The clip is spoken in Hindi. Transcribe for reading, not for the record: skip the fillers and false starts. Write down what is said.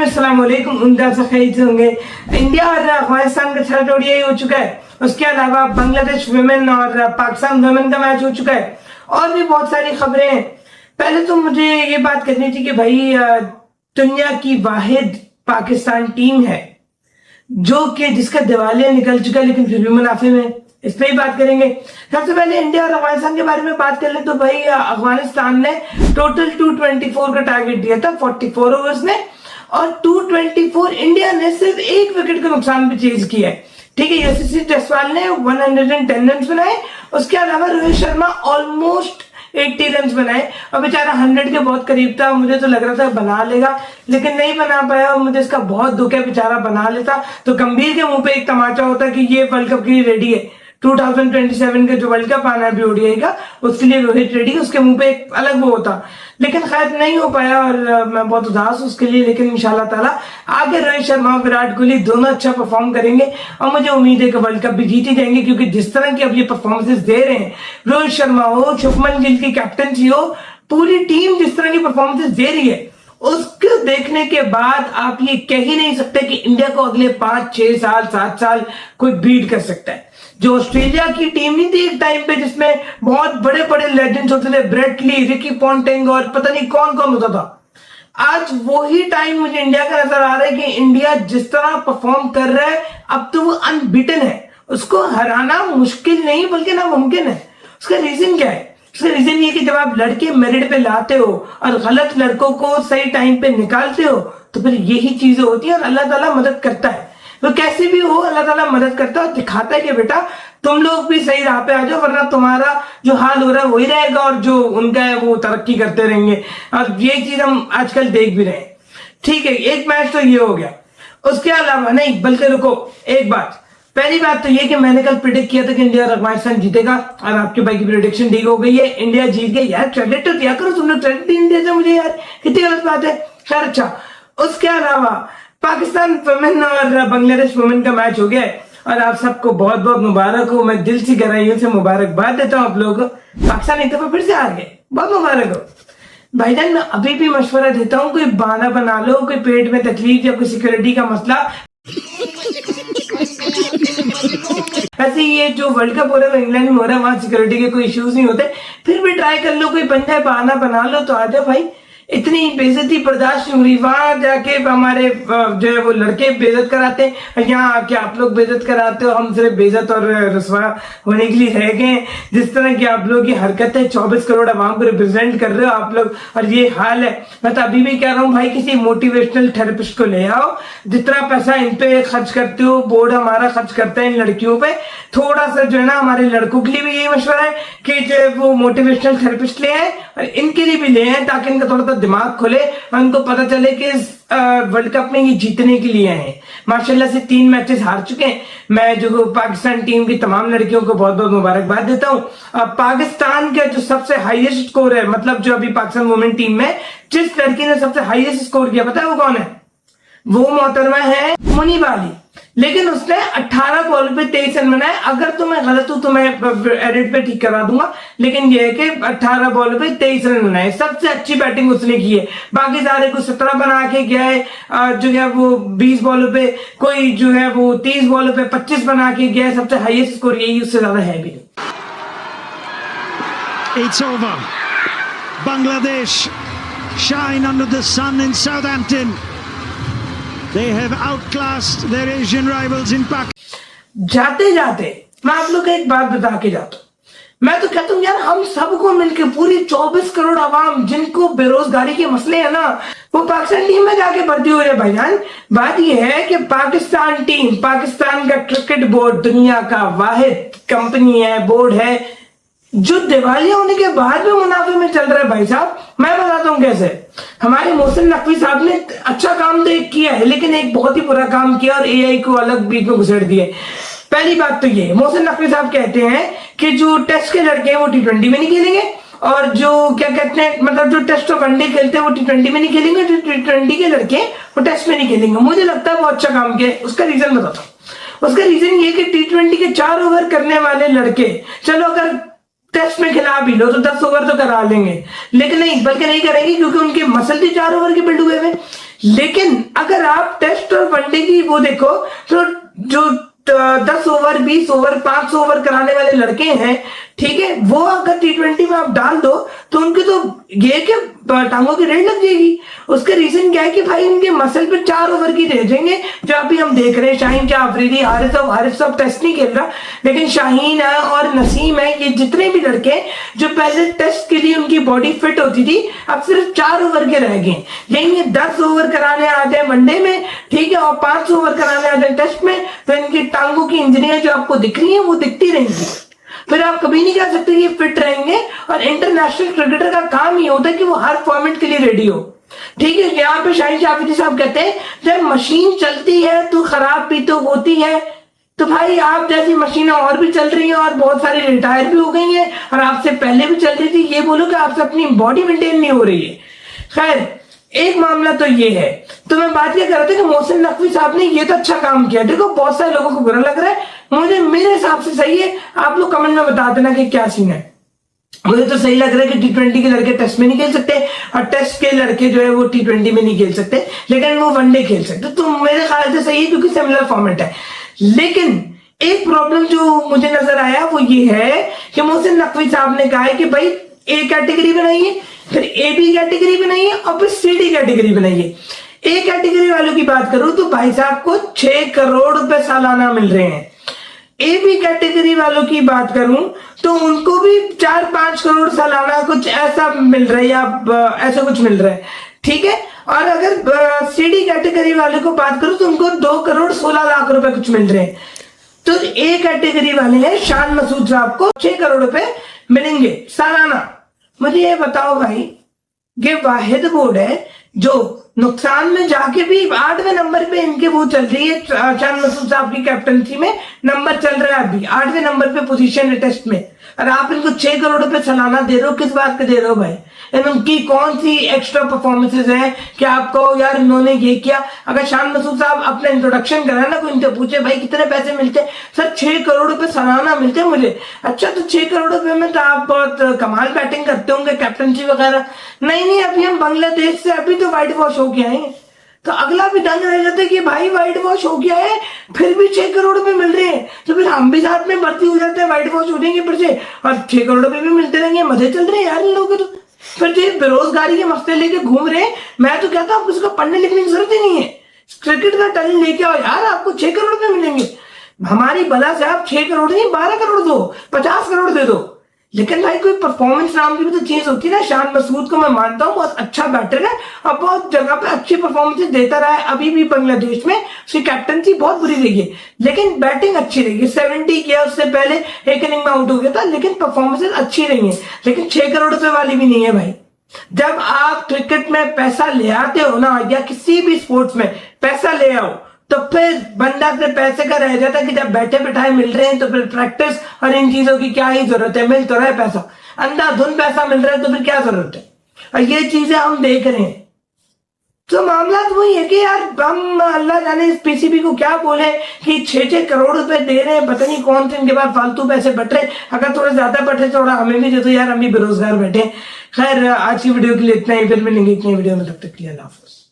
अस्सलाम वालेकुम। उम्मीद से खैरियत से होंगे। इंडिया और अफगानिस्तान का थर्ड ओडीआई हो चुका है। उसके अलावा बांग्लादेश वुमेन और पाकिस्तान वुमेन का मैच हो चुका है और भी बहुत सारी खबरें हैं। पहले तो मुझे ये बात करनी थी कि भाई दुनिया की वाहिद पाकिस्तान टीम है जो कि जिसका दिवालिया निकल चुका है लेकिन फिर भी मुनाफे में, इस पर ही बात करेंगे। सबसे पहले इंडिया और अफगानिस्तान के बारे में बात कर ले तो भाई अफगानिस्तान ने टोटल 224 का टारगेट दिया था 44 ओवर्स में और 224 इंडिया ने सिर्फ एक विकेट का नुकसान भी चेज किया है। ठीक है, यशस्वी जायसवाल ने 110 रन बनाए। उसके अलावा रोहित शर्मा ऑलमोस्ट 80 रन बनाए और बेचारा 100 के बहुत करीब था। मुझे तो लग रहा था बना लेगा लेकिन नहीं बना पाया और मुझे इसका बहुत दुख है। बेचारा बना लेता तो गंभीर के मुंह पे एक तमाचा होता कि ये वर्ल्ड कप के लिए रेडी है। 2027 का जो वर्ल्ड कप आना है ओडीआई का, उसके लिए रोहित रेडी, उसके मुंह पे एक अलग वो होता, लेकिन खैर नहीं हो पाया और मैं बहुत उदास हूं उसके लिए। लेकिन इंशाल्लाह ताला आगे रोहित शर्मा विराट कोहली दोनों अच्छा परफॉर्म करेंगे और मुझे उम्मीद है कि वर्ल्ड कप भी जीते जाएंगे क्योंकि जिस तरह की अब ये परफॉर्मेंसेस दे रहे हैं, रोहित शर्मा हो, शुभमन गिल की कैप्टनसी हो, पूरी टीम जिस तरह की परफॉर्मेंसेस दे रही है उसको देखने के बाद आप ये कह ही नहीं सकते कि इंडिया को अगले 5-6 साल 7 साल कोई बीट कर सकता है। जो ऑस्ट्रेलिया की टीम नहीं थी एक टाइम पे जिसमें बहुत बड़े बड़े लेजेंड्स होते थे, ब्रेट ली, रिकी पॉन्टिंग और पता नहीं कौन कौन होता था, आज वही टाइम मुझे इंडिया का नजर आ रहा है कि इंडिया जिस तरह परफॉर्म कर रहा है अब तो वो अनबीटन है। उसको हराना मुश्किल नहीं बल्कि नामुमकिन है। उसका रीजन क्या है? उसका रीजन ये कि जब आप लड़के मेरिट पे लाते हो और गलत लड़कों को सही टाइम पे निकालते हो तो फिर यही चीजें होती है और अल्लाह ताला मदद करता है। तो कैसे भी हो अल्लाह ताला मदद करता है और दिखाता है कि बेटा तुम लोग भी सही राह पे आ जाओ वरना तुम्हारा जो हाल हो रहा है वही रहेगा और जो उनका है वो तरक्की करते रहेंगे। और ये चीज हम आजकल देख भी रहे हैं। ठीक है, एक मैच तो ये हो गया। उसके अलावा नहीं, बल्कि रुको एक बात। पहली बात तो ये कि मैंने कल प्रिडिक्ट किया था कि इंडिया और अफगानिस्तान जीतेगा और आपके भाई की प्रिडिक्शन ठीक हो गई है। इंडिया जीत गई। यार क्रेडिट तो दिया करो, तुमने क्रेडिट नहीं दिया था मुझे यार, कितनी गलत बात है। खैर अच्छा, उसके अलावा पाकिस्तान वुमेन और बांग्लादेश वुमेन का मैच हो गया है और आप सबको बहुत बहुत मुबारक हो। मैं दिल से गहराइयों से मुबारकबाद देता हूँ आप लोगों को। पाकिस्तान एक दफा फिर से हार गए, बहुत मुबारक हो भाईजान। मैं अभी भी मशवरा देता हूँ, कोई बहाना बना लो, कोई पेट में तकलीफ या कोई सिक्योरिटी का मसला। ऐसे ये जो वर्ल्ड कप हो रहा है इंग्लैंड में हो रहा है वहां सिक्योरिटी के कोई इश्यूज नहीं होते, फिर भी ट्राई कर लो, कोई बन जाए, बहाना बना लो तो आ जाओ भाई। इतनी बेइज्जती बर्दाश्त नहीं हो रही। वहां जाके हमारे जो है वो लड़के बेइज्जत कराते हैं, यहाँ आके आप लोग बेइज्जत कराते हो। हम सिर्फ बेइज्जत और रसवा होने के लिए रह गए। जिस तरह की आप लोग की हरकत है, 24 करोड़ आवाम को रिप्रेजेंट कर रहे हो आप लोग और ये हाल है। मैं तो अभी भी कह रहा हूँ भाई किसी मोटिवेशनल थेरेपिस्ट को ले आओ। जितना पैसा इन पे खर्च करते हो, बोर्ड हमारा खर्च करता है इन लड़कियों पे, थोड़ा सा जो है ना हमारे लड़कों के लिए भी यही मशवरा है कि जो वो मोटिवेशनल थेरेपिस्ट ले आए और इनके लिए भी ले आए ताकि इनका थोड़ा सा दिमाग खुले और उनको पता चले कि इस वर्ल्ड कप में ये जीतने के लिए हैं। माशाल्लाह से 3 मैचेस हार चुके हैं। मैं जो पाकिस्तान टीम की तमाम लड़कियों को बहुत बहुत मुबारकबाद देता हूँ। पाकिस्तान का जो सबसे हाईएस्ट स्कोर है, मतलब जो अभी पाकिस्तान वुमेन टीम में जिस लड़की ने सबसे हाईएस्ट स्कोर किया पता है वो कौन है? वो मोहतरमा है मुनीब अली। लेकिन उसने 18 बॉल पे 23 रन बनाए। अगर तो मैं गलत हूं तो मैं एडिट पे ठीक करवा दूंगा, लेकिन यह है कि 18 बॉल पे 23 रन बनाए, सबसे अच्छी बैटिंग उसने की है। बाकी सारे को 17 बना के गया है, जो है वो 20 बॉलों पे, कोई जो है वो 30 बॉलों पे 25 बना के गया है। सबसे हाईएस्ट स्कोर यही, उससे ज्यादा है भी नहीं। It's over. Bangladesh shine under the sun in Southampton. They have outclassed their Asian rivals in Pakistan. जाते जाते मैं आप लोग को एक बात बता के जाता हूं। मैं तो कहता हूं यार हम सबको मिलकर पूरी 24 करोड़ आवाम जिनको बेरोजगारी के मसले हैं ना, वो पाकिस्तान टीम में जाके भर्ती हो रहे भाईजान। बात यह है कि पाकिस्तान टीम, पाकिस्तान का क्रिकेट बोर्ड दुनिया का वाहिद कंपनी है, बोर्ड है जो दिवालिया होने के बाद भी मुनाफे में चल रहा है भाई साहब। मैं बताता हूँ कैसे। हमारे मोहसिन नकवी साहब ने अच्छा काम तो एक किया है लेकिन एक बहुत ही बुरा काम किया और एआई को अलग बीच में घुसेड़ दिए। पहली बात तो ये, मोहसिन नकवी साहब कहते हैं कि जो टेस्ट के लड़के हैं वो T20 में नहीं खेलेंगे और जो क्या कहते हैं मतलब जो टेस्ट और वनडे खेलते हैं वो T20 में नहीं खेलेंगे, जो T20 के लड़के वो टेस्ट में नहीं खेलेंगे। मुझे लगता है वो अच्छा काम किया। उसका रीजन बताता हूँ। उसका रीजन ये कि T20 के 4 ओवर करने वाले लड़के, चलो अगर टेस्ट में खिला भी लो तो 10 ओवर तो करा लेंगे, लेकिन नहीं, बल्कि नहीं करेंगे क्योंकि उनके मसल भी 4 ओवर के बिल्ड हुए हैं। लेकिन अगर आप टेस्ट और वनडे की वो देखो तो जो 10 ओवर 20 ओवर 500 ओवर कराने वाले लड़के हैं, ठीक है, वो अगर T20 में आप डाल दो तो उनके तो ये के टांगों की रेड लग जाएगी। उसका रीजन क्या है कि भाई उनके मसल पे 4 ओवर की रह जाएंगे, जो अभी हम देख रहे हैं। शाहीन क्या अफरीदी, हारिस अब टेस्ट नहीं खेल रहा, लेकिन शाहीन है और नसीम है, ये जितने भी लड़के हैं जो पहले टेस्ट के लिए उनकी बॉडी फिट होती थी, अब सिर्फ 4 ओवर के रह गए। लेकिन ये 10 ओवर कराने आते हैं वनडे में, ठीक है, और 500 ओवर कराने आते हैं टेस्ट में, तो इनकी टांगों की इंजरियां जो आपको दिख रही है वो दिखती रहेंगी। फिर आप कभी नहीं कह सकते ये फिट रहेंगे। और इंटरनेशनल क्रिकेटर का काम ही होता है कि वो हर फॉर्मेट के लिए रेडी हो, ठीक है। यहाँ पे शाहीन शाफरी साहब कहते हैं जब मशीन चलती है तो खराब भी तो होती है। तो भाई आप जैसी मशीनें और भी चल रही हैं और बहुत सारी रिटायर भी हो गई हैं और आपसे पहले भी चल रही थी, ये बोलो कि आपसे अपनी बॉडी मेंटेन नहीं हो रही है। खैर, एक मामला तो ये है। तो मैं बात ये कर रहा था कि मोहसिन नकवी साहब ने ये तो अच्छा काम किया। देखो बहुत सारे लोगों को बुरा लग रहा है, मुझे मेरे हिसाब से सही है। आप लोग कमेंट में बता देना कि क्या सीन है। मुझे तो सही लग रहा है कि T20 के लड़के टेस्ट में नहीं खेल सकते और टेस्ट के लड़के जो है वो T20 में नहीं खेल सकते, लेकिन वो वनडे खेल सकते। तो मेरे ख्याल से सही है क्योंकि सिमिलर फॉर्मेट है। लेकिन एक प्रॉब्लम जो मुझे नजर आया वो ये है कि मोहसिन नकवी साहब ने कहा है कि भाई ए कैटेगरी बनाइए, फिर AB कैटेगरी बनाइए और फिर CD कैटेगरी बनाइए। ए कैटेगरी वालों की बात करूं तो भाई साहब को 6 करोड़ रुपए सालाना मिल रहे हैं। AB कैटेगरी वालों की बात करूं तो उनको भी 4-5 करोड़ सालाना कुछ ऐसा मिल रहा है, या ऐसा कुछ मिल रहा है, ठीक है। और अगर CD कैटेगरी वाले को बात करूं तो उनको 2 करोड़ 16 लाख रुपए कुछ मिल रहे हैं। तो A कैटेगरी वाले हैं शान मसूद साहब को 6 करोड़ रुपए मिलेंगे सालाना। मुझे ये बताओ भाई, ये वाहिद बोर्ड है जो नुकसान में जाके भी 8वें नंबर पे इनके वो चल रही है। शान मसूद साहब की कैप्टनसी में नंबर चल रहा है अभी 8वें नंबर पे पोजीशन है टेस्ट में, और आप इनको 6 करोड़ रुपए सालाना दे रहे हो। किस बात के दे रहे हो भाई? इनकी कौन सी एक्स्ट्रा परफॉर्मेंसेज हैं कि आपको यार इन्होंने ये किया? अगर शान मसूद साहब अपना इंट्रोडक्शन कराए ना, कोई इनसे पूछे भाई कितने पैसे मिलते हैं, सर 6 करोड़ रुपए सालाना मिलते हैं मुझे। अच्छा, तो 6 करोड़ रुपए में तो आप बहुत कमाल बैटिंग करते होंगे, कैप्टनसी वगैरह। नहीं, अभी हम बांग्लादेश से अभी तो व्हाइट वॉश हो गया है। तो अगला भी दंग रह जाता है कि भाई व्हाइट वॉश हो गया है, फिर भी 6 करोड़ रुपए मिल रहे हैं, तो फिर हम भी साथ में भर्ती हो जाते हैं, व्हाइट वॉश हो जाएंगे फिर से और 6 करोड़ रुपए भी मिलते रहेंगे। मजे चल रहे हैं यार इन लोगों के। तो फिर ये बेरोजगारी के मसले लेके घूम रहे हैं। मैं तो कहता हूँ किसी को पढ़ने लिखने की जरूरत ही नहीं है, क्रिकेट का टैलेंट लेके आओ यार, आपको 6 करोड़ रुपए मिलेंगे। हमारी बला से आप 6 करोड़ नहीं 12 करोड़ दो, 50 करोड़ दे दो, लेकिन भाई कोई परफॉर्मेंस नाम की भी तो चीज होती है ना। शान मसूद को मैं मानता हूँ बहुत अच्छा बैटर है और बहुत जगह पे अच्छी परफॉर्मेंस देता रहा है। अभी भी बांग्लादेश में उसकी कैप्टनसी बहुत बुरी रही है, लेकिन बैटिंग अच्छी रही है। 70 किया, उससे पहले एक इनिंग में आउट हो गया था, लेकिन परफॉर्मेंस अच्छी रही है। लेकिन 6 करोड़ रुपए वाली भी नहीं है भाई। जब आप क्रिकेट में पैसा ले आते हो ना, या किसी भी स्पोर्ट्स में पैसा ले आओ, तो फिर बंदा से पैसे का रह जाता है कि जब बैठे बिठाए मिल रहे हैं तो फिर प्रैक्टिस और इन चीजों की क्या ही जरूरत है। मिल तो रहा है पैसा, अंधाधुन पैसा मिल रहा है, तो फिर क्या जरूरत है? और ये चीजें हम देख रहे हैं। तो मामला तो वही है कि यार हम अल्लाह जाने इस PCB को क्या बोले कि 6-6 करोड़ रुपए दे रहे हैं, पता नहीं कौन से इनके पास फालतू पैसे बट रहे। अगर थोड़ा ज्यादा बट रहे थोड़ा हमें भी दे दो यार, हम भी बेरोजगार बैठे। खैर, आज की वीडियो के लिए इतना ही, फिर मिलेंगे एक नई वीडियो में, तब तक के लिए अल्लाह हाफिज़।